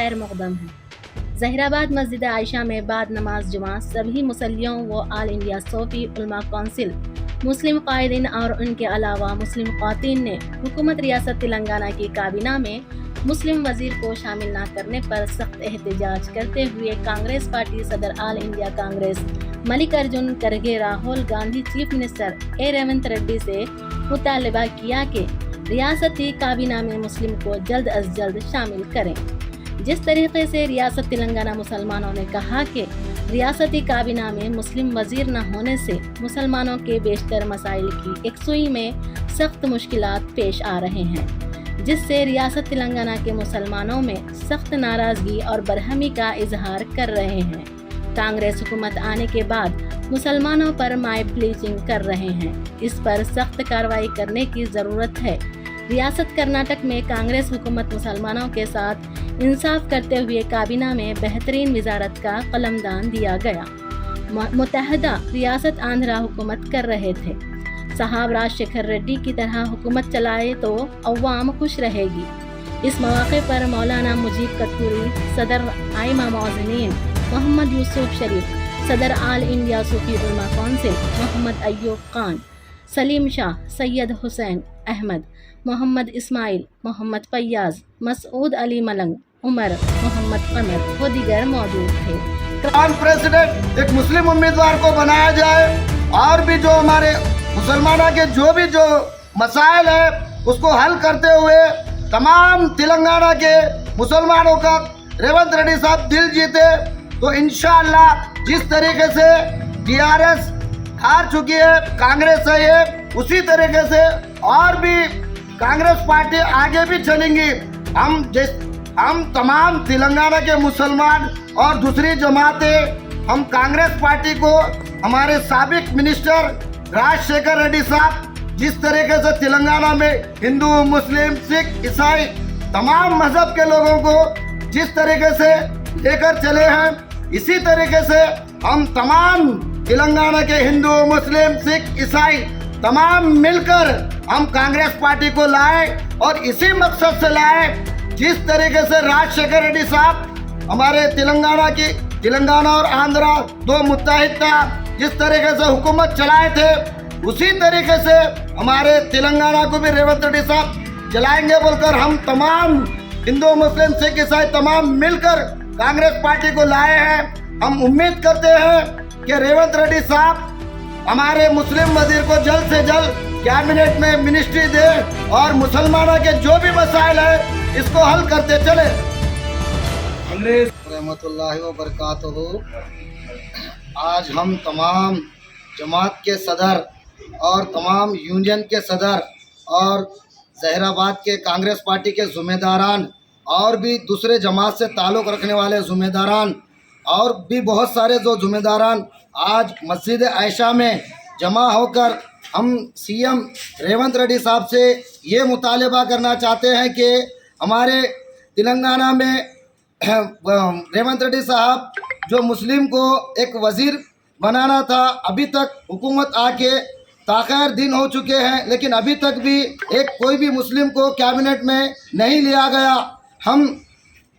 खैर मक़दम है। ज़हीराबाद मस्जिद आयशा में बाद नमाज जुमा सभी मुसल्लियों व आल इंडिया सूफी उलमा कौंसिल, मुस्लिम कायदीन और उनके अलावा मुस्लिम ख़वातीन ने हुकूमत रियासत तेलंगाना की काबीना में मुस्लिम वज़ीर को शामिल न करने पर सख्त एहतजाज करते हुए कांग्रेस पार्टी सदर आल इंडिया कांग्रेस मल्लिकार्जुन खड़गे राहुल गांधी चीफ मिनिस्टर रेवंत रेड्डी से मुतालबा किया कि रियासती काबीना में मुस्लिम को जल्द अज जल्द शामिल करें। जिस तरीके से रियासत तेलंगाना मुसलमानों ने कहा कि रियासती काबीना में मुस्लिम वजीर न होने से मुसलमानों के बेशतर मसाइल की एकसुई में सख्त मुश्किलात पेश आ रहे हैं, जिससे रियासत तेलंगाना के मुसलमानों में सख्त नाराज़गी और बरहमी का इजहार कर रहे हैं। कांग्रेस हुकूमत आने के बाद मुसलमानों पर माइंड ब्लीचिंग कर रहे हैं, इस पर सख्त कार्रवाई करने की ज़रूरत है। रियासत कर्नाटक में कांग्रेस हुकूमत मुसलमानों के साथ इंसाफ करते हुए काबीना में बेहतरीन वजारत का कलमदान दिया गया। मुत्तहदा रियासत आंध्रा हुकूमत कर रहे थे। साहब राजशेखर रेड्डी की तरह हुकूमत चलाए तो अवाम खुश रहेगी। इस मौके पर मौलाना मुजीब कतूरी, सदर आइमा मौज़नीन मोहम्मद यूसुफ शरीफ, सदर आल इंडिया सूफी उलमा कौंसिल मोहम्मद अय्यूब खान, सलीम शाह, सैयद हुसैन अहमद, मोहम्मद इस्माइल, मोहम्मद फैयाज, मसूद अली मलंग, उमर मोहम्मद कमर व दीगर मौजूद थे। प्रेसिडेंट एक मुस्लिम उम्मीदवार को बनाया जाए और भी जो हमारे मुसलमानों के जो मसाइल है उसको हल करते हुए तमाम तेलंगाना के मुसलमानों का रेवंत रेड्डी साहब दिल जीते तो इंशाअल्लाह जिस तरीके से टीआरएस हार चुकी है, कांग्रेस है ये, उसी तरीके से और भी कांग्रेस पार्टी आगे भी चलेंगी। हम तमाम तेलंगाना के मुसलमान और दूसरी जमातें हम कांग्रेस पार्टी को हमारे साबिक मिनिस्टर राजशेखर रेड्डी साहब जिस तरीके से तेलंगाना में हिंदू, मुस्लिम, सिख, ईसाई तमाम मजहब के लोगों को जिस तरीके से लेकर चले हैं, इसी तरीके से हम तमाम तेलंगाना के हिंदू, मुस्लिम, सिख, ईसाई तमाम मिलकर हम कांग्रेस पार्टी को लाए और इसी मकसद से लाए जिस तरीके से राजशेखर रेड्डी साहब हमारे तेलंगाना और आंध्रा दो मुत्तहिद था, जिस तरीके से हुकूमत चलाए थे उसी तरीके से हमारे तेलंगाना को भी रेवंत रेड्डी साहब चलाएंगे बोलकर हम तमाम हिंदू, मुस्लिम, सिख, ईसाई तमाम मिलकर कांग्रेस पार्टी को लाए हैं। हम उम्मीद करते हैं कि रेवंत रेड्डी साहब हमारे मुस्लिम वजीर को जल्द से जल्द कैबिनेट में मिनिस्ट्री दे और मुसलमानों के जो भी मसाइल है इसको हल करते चले। रहमतुल्लाहि व बरकातहू। आज हम तमाम जमात के सदर और तमाम यूनियन के सदर और ज़हीराबाद के कांग्रेस पार्टी के ज़िम्मेदारान और भी दूसरे जमात से ताल्लुक़ रखने वाले ज़िम्मेदारान और भी बहुत सारे जो ज़िम्मेदारान आज मस्जिद आयशा में जमा होकर हम सीएम रेवंत रेड्डी साहब से ये मुतालबा करना चाहते हैं कि हमारे तेलंगाना में रेवंत रेड्डी साहब जो मुस्लिम को एक वज़ीर बनाना था, अभी तक हुकूमत आके ताख़िर दिन हो चुके हैं लेकिन अभी तक भी कोई भी मुस्लिम को कैबिनेट में नहीं लिया गया। हम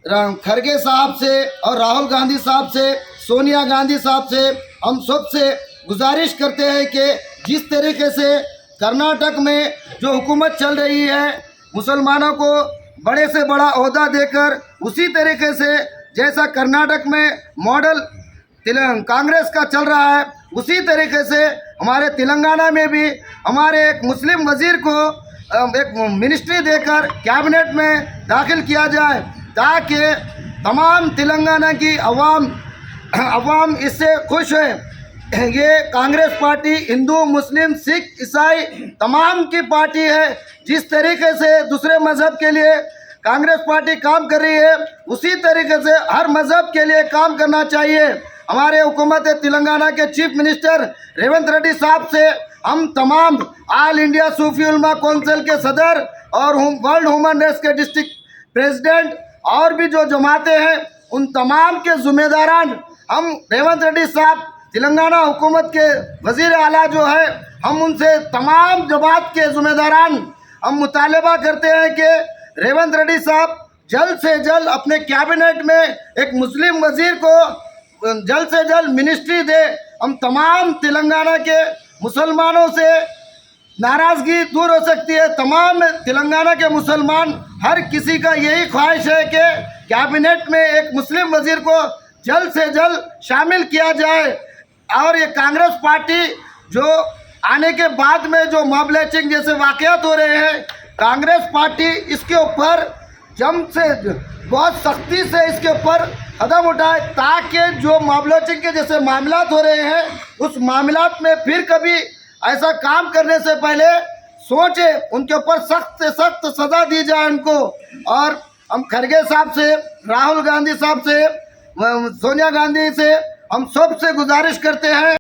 खड़गे साहब से और राहुल गांधी साहब से, सोनिया गांधी साहब से हम सब से गुजारिश करते हैं कि जिस तरीके से कर्नाटक में जो हुकूमत चल रही है मुसलमानों को बड़े से बड़ा ओहदा देकर, उसी तरीके से जैसा कर्नाटक में मॉडल कांग्रेस का चल रहा है उसी तरीके से हमारे तेलंगाना में भी हमारे एक मुस्लिम वज़ीर को एक मिनिस्ट्री देकर कैबिनेट में दाखिल किया जाए ताकि तमाम तेलंगाना की अवाम इससे खुश है। ये कांग्रेस पार्टी हिंदू, मुस्लिम, सिख, ईसाई तमाम की पार्टी है। जिस तरीके से दूसरे मज़हब के लिए कांग्रेस पार्टी काम कर रही है उसी तरीके से हर मज़हब के लिए काम करना चाहिए। हमारे हुकूमत तेलंगाना के चीफ मिनिस्टर रेवंत रेड्डी साहब से हम तमाम ऑल इंडिया सूफी उलमा कौंसिल के सदर और वर्ल्ड ह्यूमन राइट्स के डिस्ट्रिक्ट प्रेसिडेंट और भी जो जमातें हैं उन तमाम के ज़िम्मेदारान हम रेवंत रेड्डी साहब तेलंगाना हुकूमत के वज़ीर आला जो है हम उनसे तमाम जमात के ज़िम्मेदारान हम मुतालबा करते हैं कि रेवंत रेड्डी साहब जल्द से जल्द अपने कैबिनेट में एक मुस्लिम वजीर को जल्द से जल्द मिनिस्ट्री दे। हम तमाम तेलंगाना के मुसलमानों से नाराज़गी दूर हो सकती है। तमाम तेलंगाना के मुसलमान हर किसी का यही ख्वाहिश है कि कैबिनेट में एक मुस्लिम वजीर को जल्द से जल्द शामिल किया जाए। और ये कांग्रेस पार्टी जो आने के बाद में जो मॉब लिंचिंग जैसे वाक़यात हो रहे हैं, कांग्रेस पार्टी इसके ऊपर जम से बहुत सख्ती से इसके ऊपर कदम उठाए, ताकि जो मॉब लिंचिंग के जैसे मामलात हो रहे हैं उस मामलात में फिर कभी ऐसा काम करने से पहले सोचे, उनके ऊपर सख्त से सख्त सज़ा दी जाए उनको। और हम खड़गे साहब से, राहुल गांधी साहब से, सोनिया गांधी से हम सब से गुजारिश करते हैं